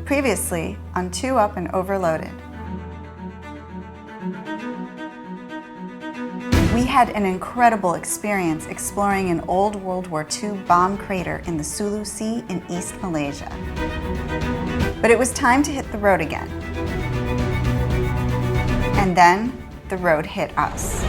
Previously on Two Up and Overloaded. We had an incredible experience exploring an old World War II bomb crater in the Sulu Sea in East Malaysia. But it was time to hit the road again. And then the road hit us.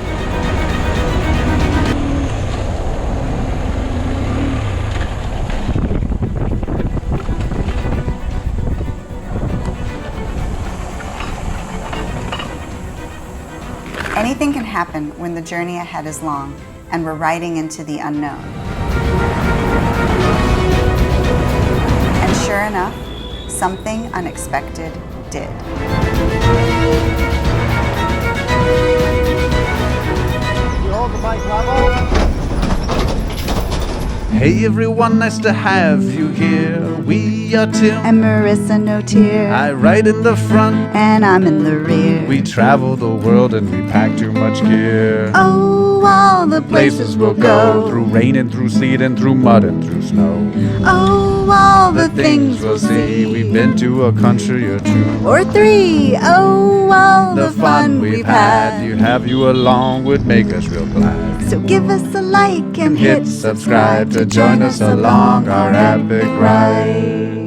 Anything can happen when the journey ahead is long and we're riding into the unknown. And sure enough, something unexpected did. You hold the bike level. Hey everyone, nice to have you here. We are Tim And Marissa, no tear. I ride in the front, And I'm in the rear. we travel the world and we pack too much gear. Oh, all the places we'll go. through rain and through sleet and through mud and through snow. Oh, all the things we'll see. We've been to a country or two. Or three. Oh, all the fun we've had. You have you along would make us real glad. So give us a like and Hit subscribe to join us along our epic ride.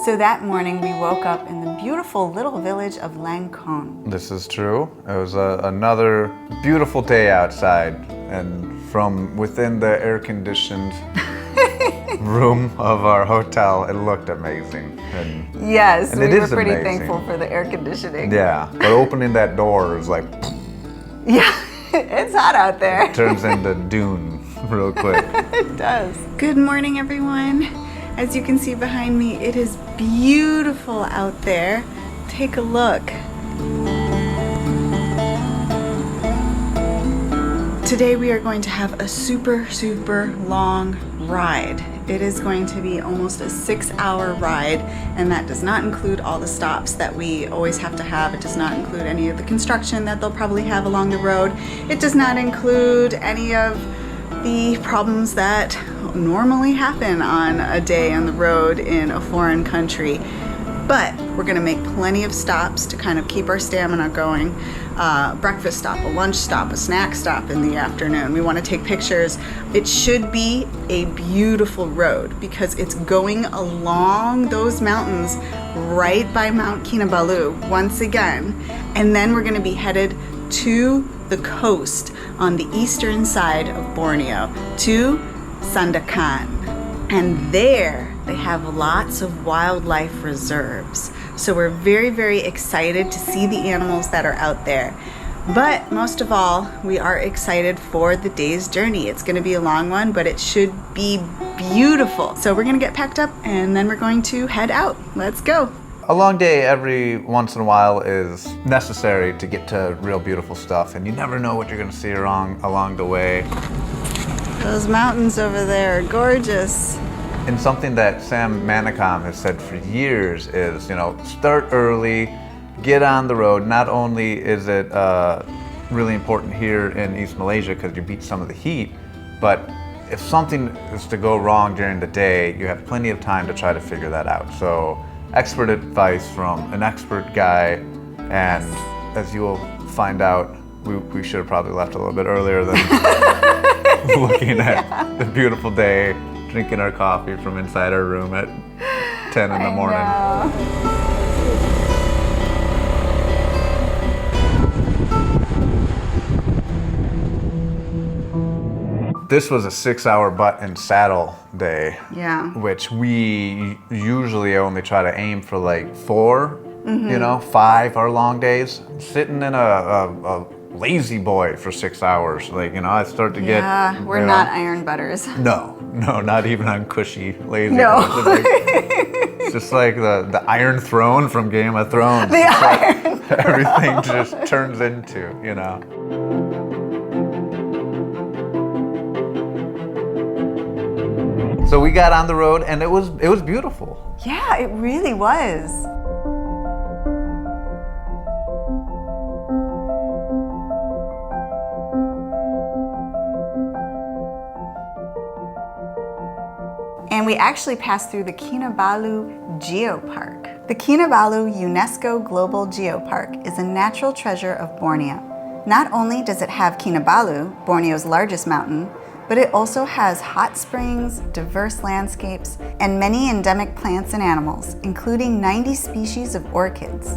So that morning we woke up in the beautiful little village of Langkong. This is true. It was another beautiful day outside, and from within the air-conditioned room of our hotel, it looked amazing. And Yes, And we it were is pretty amazing. thankful for the air conditioning. yeah, but opening that door is like Yeah, it's hot out there. turns into Dune real quick. It does. Good morning, everyone. As you can see behind me, it is beautiful out there. Take a look. Today we are going to have a super long ride. It is going to be almost a 6-hour ride, and that does not include all the stops that we always have to have. It does not include any of the construction that they'll probably have along the road. It does not include any of the problems that normally happen on a day on the road in a foreign country. But we're gonna make plenty of stops to kind of keep our stamina going. Breakfast stop, a lunch stop, a snack stop in the afternoon. We want to take pictures. It should be a beautiful road because it's going along those mountains right by Mount Kinabalu once again. And then we're going to be headed to the coast on the eastern side of Borneo to Sandakan. And there they have lots of wildlife reserves. So we're very excited to see the animals that are out there. But most of all, we are excited for the day's journey. It's going to be a long one, but it should be beautiful. So we're going to get packed up and then we're going to head out. Let's go. A long day every once in a while is necessary to get to real beautiful stuff, and you never know what you're going to see along the way. Those mountains over there are gorgeous. And something that Sam Manicom has said for years is, start early, get on the road. Not only is it really important here in East Malaysia because you beat some of the heat, but if something is to go wrong during the day, you have plenty of time to try to figure that out. So expert advice from an expert guy, and as you will find out, we should have probably left a little bit earlier than looking at the beautiful day, drinking our coffee from inside our room at 10 in the morning. This was a 6-hour butt and saddle day. Yeah. Which we usually only try to aim for like 4, 5 are long days. Sitting in a lazy boy for 6 hours. I start to get... Yeah, we're not iron butters. No, not even on cushy lazy No. boys. It's just like the Iron Throne from Game of Thrones. The Iron Everything just turns into, So we got on the road and it was beautiful. Yeah, it really was. we actually passed through the Kinabalu Geopark. The Kinabalu UNESCO Global Geopark is a natural treasure of Borneo. Not only does it have Kinabalu, Borneo's largest mountain, but it also has hot springs, diverse landscapes, and many endemic plants and animals, including 90 species of orchids.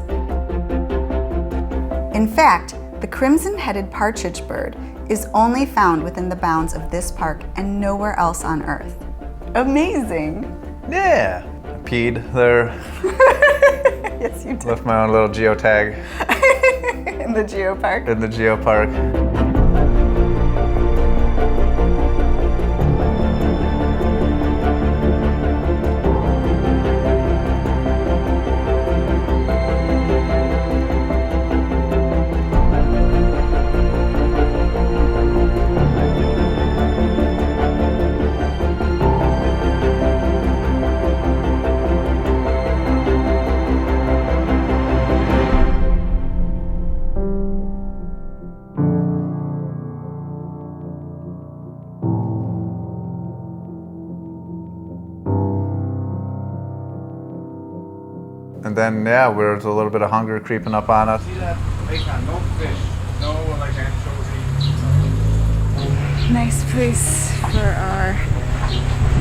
In fact, the crimson-headed partridge bird is only found within the bounds of this park and nowhere else on Earth. Amazing! Yeah, I peed there. Yes, you did. Left my own little geotag In the geopark. in the geopark. And then, yeah, there's a little bit of hunger creeping up on us. See that bacon, no fish, no like anchovy. Nice place for our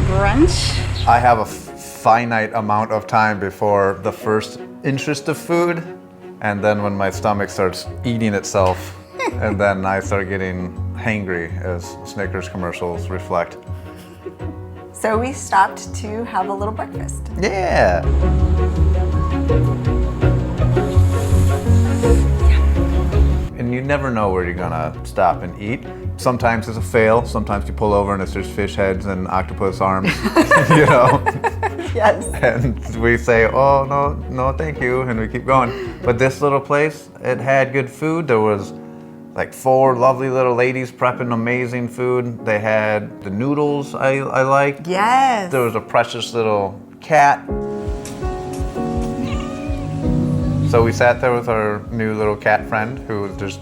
brunch. I have a finite amount of time before the first interest of food, and then when my stomach starts eating itself, and then I start getting hangry, as Snickers commercials reflect. So we stopped to have a little breakfast. Yeah. And you never know where you're gonna stop and eat. Sometimes it's a fail, sometimes you pull over and it's just fish heads and octopus arms, you know? Yes. And we say, oh, no, thank you, and we keep going. But this little place, it had good food. There was like 4 lovely little ladies prepping amazing food. They had the noodles I liked. Yes. There was a precious little cat. So we sat there with our new little cat friend who was just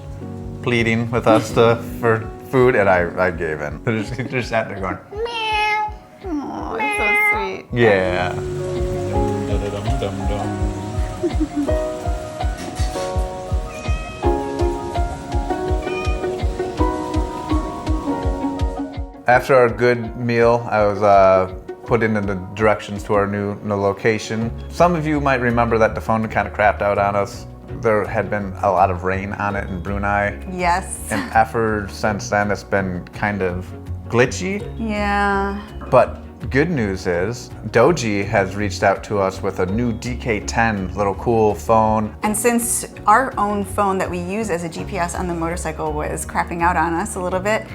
pleading with us for food, and I gave in. He just sat there going, meow. Oh, it's so sweet. Yeah. After our good meal, I was put in the directions to our new location. Some of you might remember that the phone kind of crapped out on us. There had been a lot of rain on it in Brunei. Yes. And ever since then, it's been kind of glitchy. Yeah. But good news is, Doogee has reached out to us with a new DK10 little cool phone. And since our own phone that we use as a GPS on the motorcycle was crapping out on us a little bit,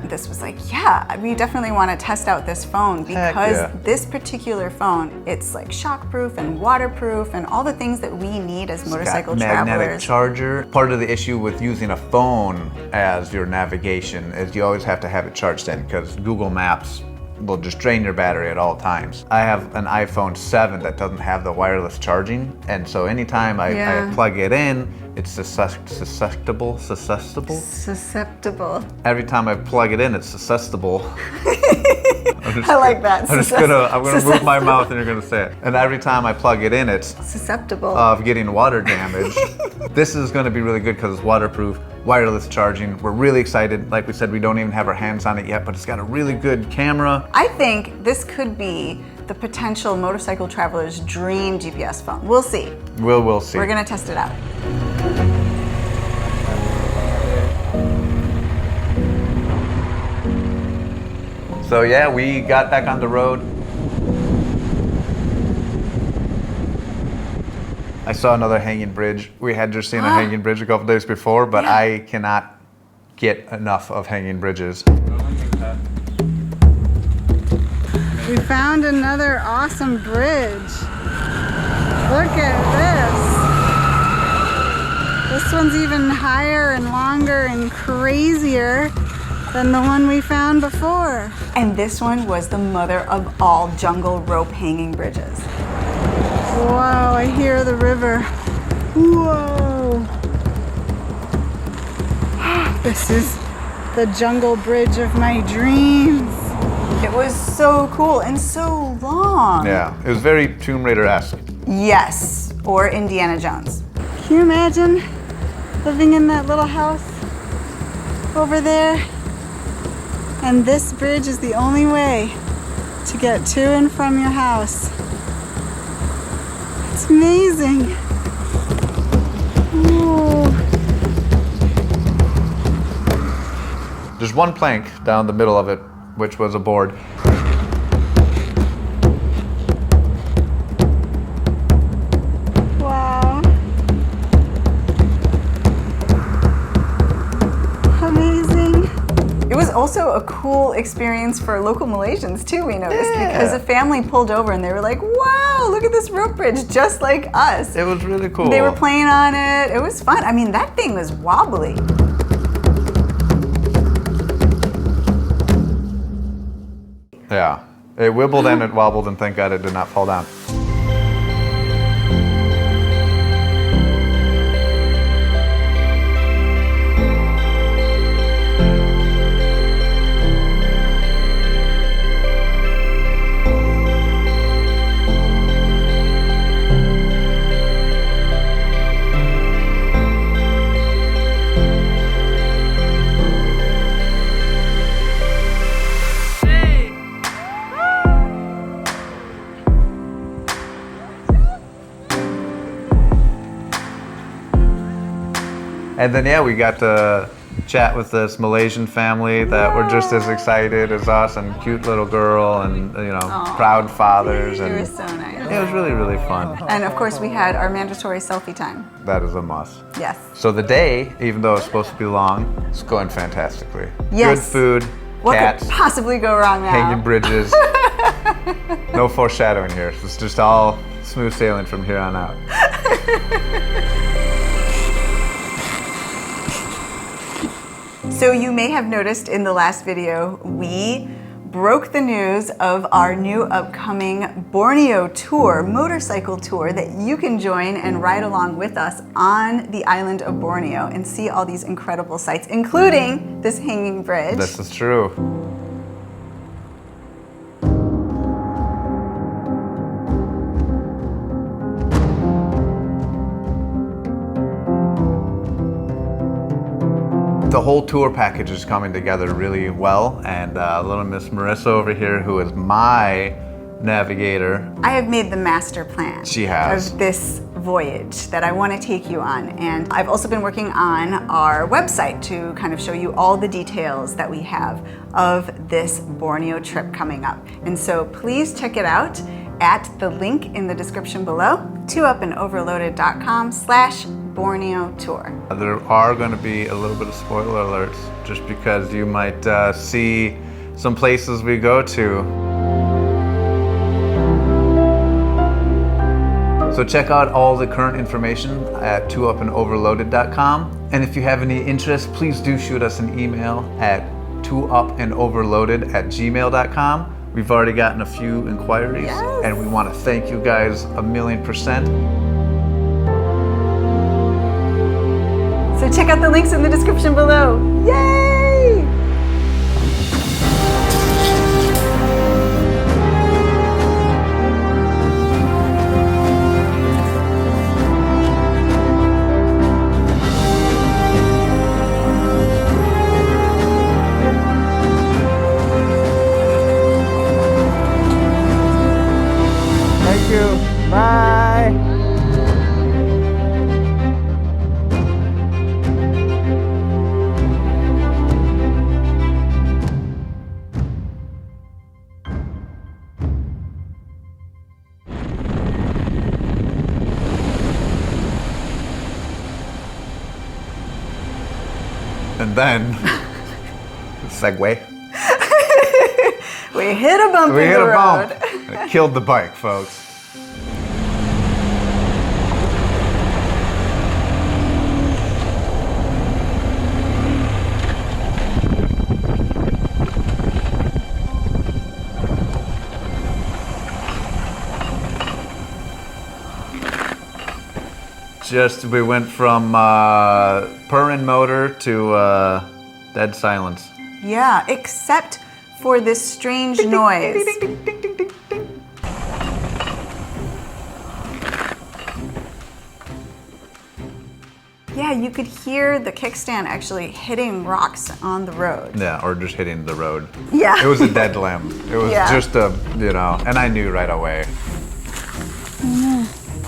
this was like, yeah, we definitely want to test out this phone because this particular phone, it's like shockproof and waterproof and all the things that we need as motorcycle travelers. Magnetic charger. Part of the issue with using a phone as your navigation is you always have to have it charged in because Google Maps will just drain your battery at all times. I have an iPhone 7 that doesn't have the wireless charging, and so anytime I plug it in, it's susceptible. Every time I plug it in, it's susceptible. I like that. I'm gonna move my mouth and you're gonna say it. And every time I plug it in, it's susceptible of getting water damage. This is gonna be really good because it's waterproof, wireless charging. We're really excited. Like we said, we don't even have our hands on it yet, but it's got a really good camera. I think this could be the potential motorcycle traveler's dream GPS phone. We'll see. We'll see. We're gonna test it out. So yeah, we got back on the road. I saw another hanging bridge. We had just seen a hanging bridge a couple days before, but I cannot get enough of hanging bridges. We found another awesome bridge. Look at this. This one's even higher and longer and crazier than the one we found before. And this one was the mother of all jungle rope hanging bridges. Wow, I hear the river. Whoa. This is the jungle bridge of my dreams. It was so cool and so long. Yeah, it was very Tomb Raider-esque. Yes, or Indiana Jones. Can you imagine living in that little house over there? And this bridge is the only way to get to and from your house. It's amazing. Ooh. There's one plank down the middle of it, which was a board. Wow. Amazing. It was also a cool experience for local Malaysians too, we noticed, because a family pulled over and they were like, wow, look at this rope bridge, just like us. It was really cool. They were playing on it. It was fun. I mean, that thing was wobbly. Yeah, it wibbled and it wobbled, and thank God it did not fall down. And then, yeah, we got to chat with this Malaysian family that were just as excited as us, and cute little girl, and proud fathers. They And were so nice. it was really, really fun. And of course, we had our mandatory selfie time. That is a must. Yes. So the day, even though it's supposed to be long, it's going fantastically. Yes. Good food, What cats, could possibly go wrong now? hanging bridges. No foreshadowing here. It's just all smooth sailing from here on out. So you may have noticed in the last video, we broke the news of our new upcoming Borneo tour, motorcycle tour, that you can join and ride along with us on the island of Borneo and see all these incredible sights, including this hanging bridge. This is true. The whole tour package is coming together really well, and little Miss Marissa over here, who is my navigator. I have made the master plan. She has. Of this voyage that I want to take you on, and I've also been working on our website to kind of show you all the details that we have of this Borneo trip coming up. And so please check it out at the link in the description below, 2upandoverloaded.com/Borneo tour. There are going to be a little bit of spoiler alerts, just because you might see some places we go to. So check out all the current information at 2upandoverloaded.com. And if you have any interest, please do shoot us an email at 2upandoverloaded@gmail.com. We've already gotten a few inquiries, Yes. and we want to thank you guys 1,000,000%. So check out the links in the description below. Yay! Thank you. Bye. And then, segue. We hit a bump We in hit the a road. bump. It killed the bike, folks. We went from purring motor to dead silence. Yeah, except for this strange noise. Yeah, you could hear the kickstand actually hitting rocks on the road. Yeah, or just hitting the road. Yeah. It was a dead limb. It was just a, and I knew right away.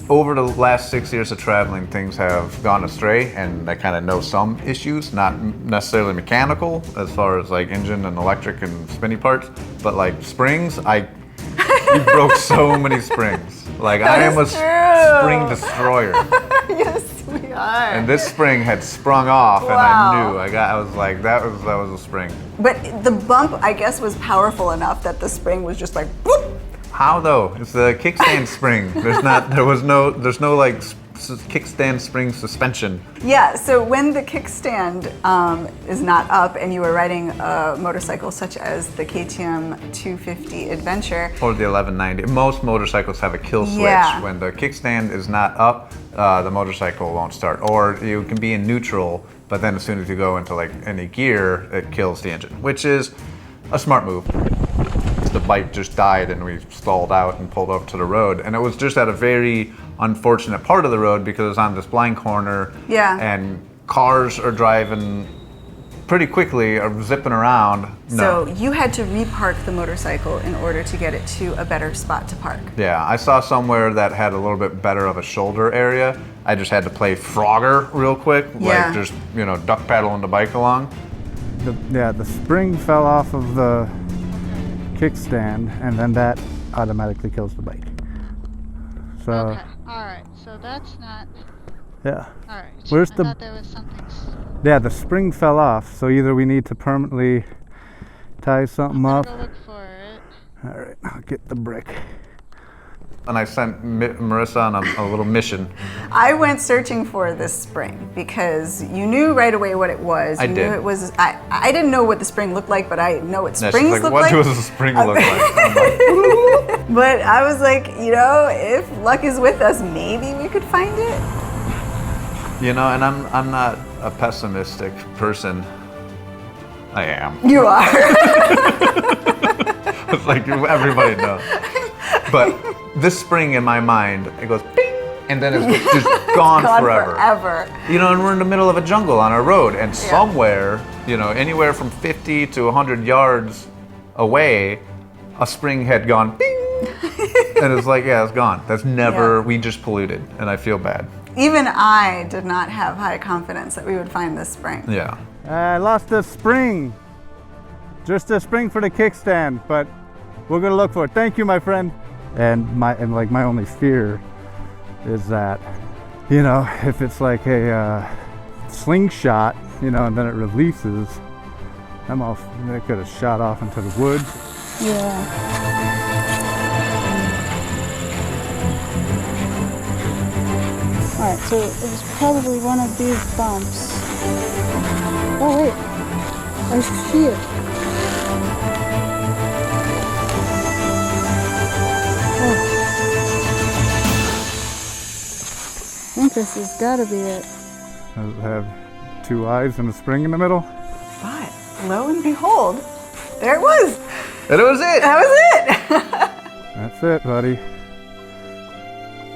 Over the last 6 years of traveling, things have gone astray, and I kind of know some issues, not necessarily mechanical as far as like engine and electric and spinny parts, but like springs, you broke so many springs. Like I am a spring destroyer. Yes, we are. And this spring had sprung off, and I knew. I was like, that was a spring. But the bump, I guess, was powerful enough that the spring was just like, whoop. How though? It's the kickstand spring. There's no like kickstand spring suspension. Yeah, so when the kickstand is not up and you are riding a motorcycle such as the KTM 250 Adventure. Or the 1190. Most motorcycles have a kill switch. Yeah. When the kickstand is not up, the motorcycle won't start. Or you can be in neutral, but then as soon as you go into like any gear, it kills the engine, which is a smart move. The bike just died and we stalled out and pulled up to the road, and it was just at a very unfortunate part of the road because it was on this blind corner. Yeah. And cars are driving pretty quickly, are zipping around. So you had to repark the motorcycle in order to get it to a better spot to park. Yeah, I saw somewhere that had a little bit better of a shoulder area. I just had to play Frogger real quick, like just duck paddling the bike along. The spring fell off of the kickstand, and then that automatically kills the bike. So Okay, alright, so that's not... yeah. Alright, Where's I the... thought there was something... Yeah, the spring fell off, so either we need to permanently tie something I'm up. gonna go look for it. Alright, I'll get the brick. And I sent Marissa on a little mission. I went searching for this spring because you knew right away what it was. You knew did. it was. I didn't know what the spring looked like, but I know what Yeah, springs she's like, look what like. does a spring look like? I'm like, But I was like, if luck is with us, maybe we could find it. and I'm not a pessimistic person. I am. You are. It's like everybody knows. But this spring in my mind, it goes bing, and then it's just gone forever. And we're in the middle of a jungle on a road, and somewhere, anywhere from 50 to 100 yards away, a spring had gone bing, and it's like, yeah, it's gone. That's never. We just polluted, and I feel bad. Even I did not have high confidence that we would find this spring. Yeah. I lost a spring. Just a spring for the kickstand, but we're gonna look for it. Thank you, my friend. And my only fear is that, if it's like a slingshot, and then it releases, it could have shot off into the woods. Yeah. Alright, so it was probably one of these bumps. Oh wait, I see it. I think this has got to be it. Does it have two eyes and a spring in the middle? But lo and behold, there it was. And it was it. That was it. That's it, buddy.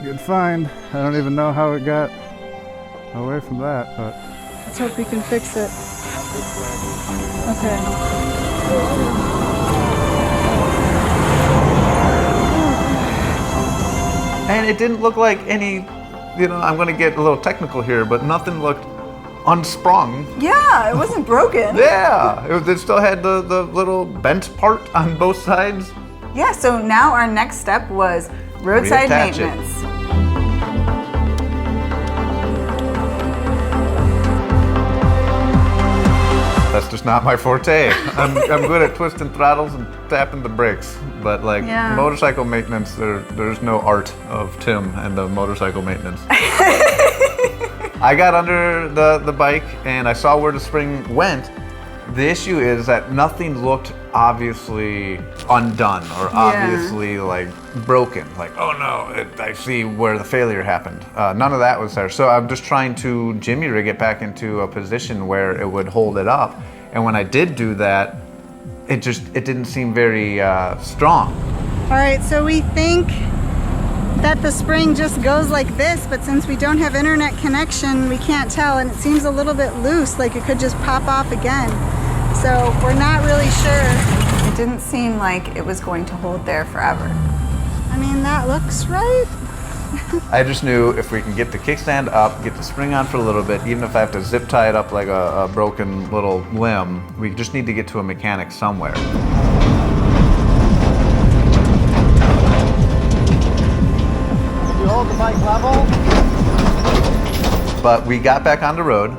Good find. I don't even know how it got away from that, but... Let's hope we can fix it. Okay. And it didn't look like any, I'm going to get a little technical here, but nothing looked unsprung. Yeah, it wasn't broken. Yeah, it still had the little bent part on both sides. Yeah, so now our next step was roadside Reattach it. maintenance. That's just not my forte. I'm good at twisting throttles and tapping the brakes, but motorcycle maintenance, there's no art of Tim and the motorcycle maintenance. I got under the bike and I saw where the spring went. The issue is that nothing looked obviously undone or obviously like broken. Like, oh no, I see where the failure happened. None of that was there. So I'm just trying to jimmy rig it back into a position where it would hold it up. And when I did do that, it didn't seem very strong. All right, so we think that the spring just goes like this, but since we don't have internet connection, we can't tell, and it seems a little bit loose, like it could just pop off again. So we're not really sure. It didn't seem like it was going to hold there forever. I mean, that looks right. I just knew if we can get the kickstand up, get the spring on for a little bit, even if I have to zip tie it up like a broken little limb, we just need to get to a mechanic somewhere. You hold the bike level. But we got back on the road,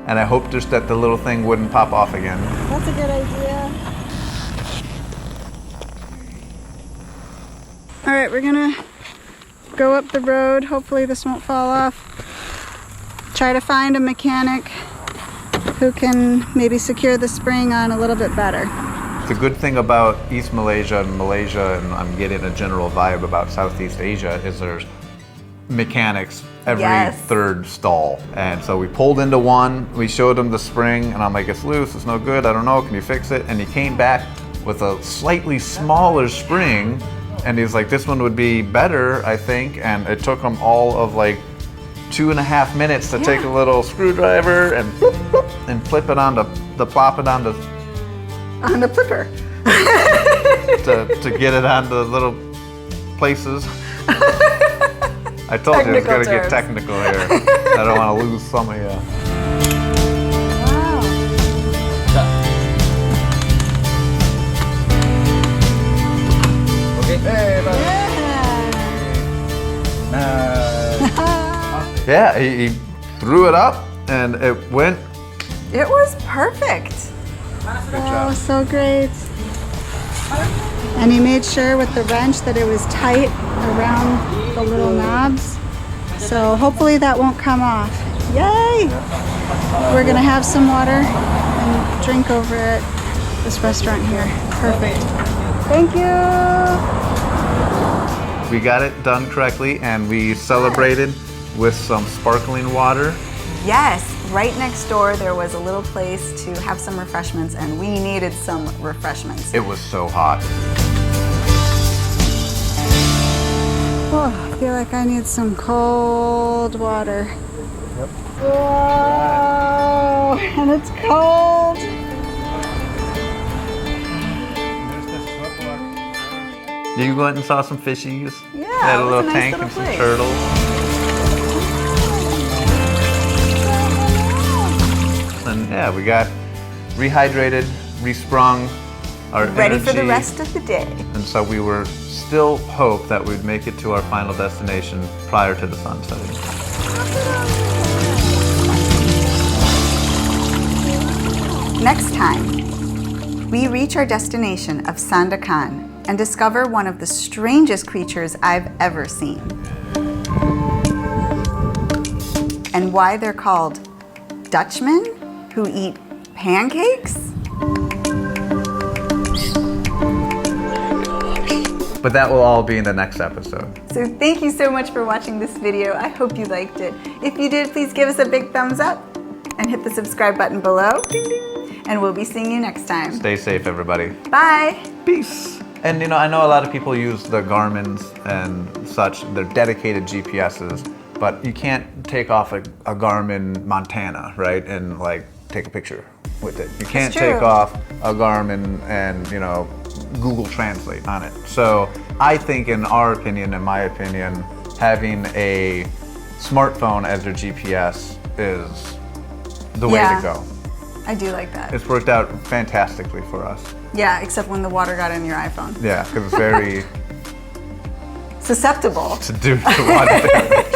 and I hope just that the little thing wouldn't pop off again. That's a good idea. All right, we're gonna go up the road. Hopefully this won't fall off. Try to find a mechanic who can maybe secure the spring on a little bit better. The good thing about East Malaysia and Malaysia, and I'm getting a general vibe about Southeast Asia, is there's mechanics every third stall. And so we pulled into one, we showed him the spring, and I'm like, it's loose, it's no good, I don't know, can you fix it? And he came back with a slightly smaller spring, and he's like, this one would be better, I think. And it took him all of like 2.5 minutes to take a little screwdriver and flip it onto, plop it onto On the flipper. to get it onto little places. I told you I was gonna get technical here. I don't want to lose some of you. Wow. Okay. Hey, buddy. Yeah, he threw it up and it went. It was perfect. Oh, so great. And he made sure with the wrench that it was tight around the little knobs. So hopefully that won't come off. Yay! We're gonna have some water and drink over at this restaurant here. Perfect. Thank you. We got it done correctly and we celebrated with some sparkling water. Yes, right next door there was a little place to have some refreshments, and we needed some refreshments. It was so hot. Oh, I feel like I need some cold water. Yep. Whoa, and it's cold. You went and saw some fishies? Yeah, Had a it was little a nice tank little and some place. turtles. And yeah, we got rehydrated, resprung, our Ready for the energy. rest of the day. And so we were still hope that we'd make it to our final destination prior to the sun setting. Next time, we reach our destination of Sandakan and discover one of the strangest creatures I've ever seen. And why they're called Dutchmen who eat pancakes? But that will all be in the next episode. So thank you so much for watching this video. I hope you liked it. If you did, please give us a big thumbs up and hit the subscribe button below. Ding, ding. And we'll be seeing you next time. Stay safe, everybody. Bye. Peace. And you know, I know a lot of people use the Garmin's and such, they're dedicated GPSs, but you can't take off a Garmin Montana, right? And like take a picture with it. You can't true. take off a Garmin and, you know, Google Translate on it. So I think in our opinion, in my opinion, having a smartphone as your GPS is the way to go. I do like that. It's worked out fantastically for us. Yeah, except when the water got in your iPhone. Yeah, because it's very Susceptible. to do to water damage.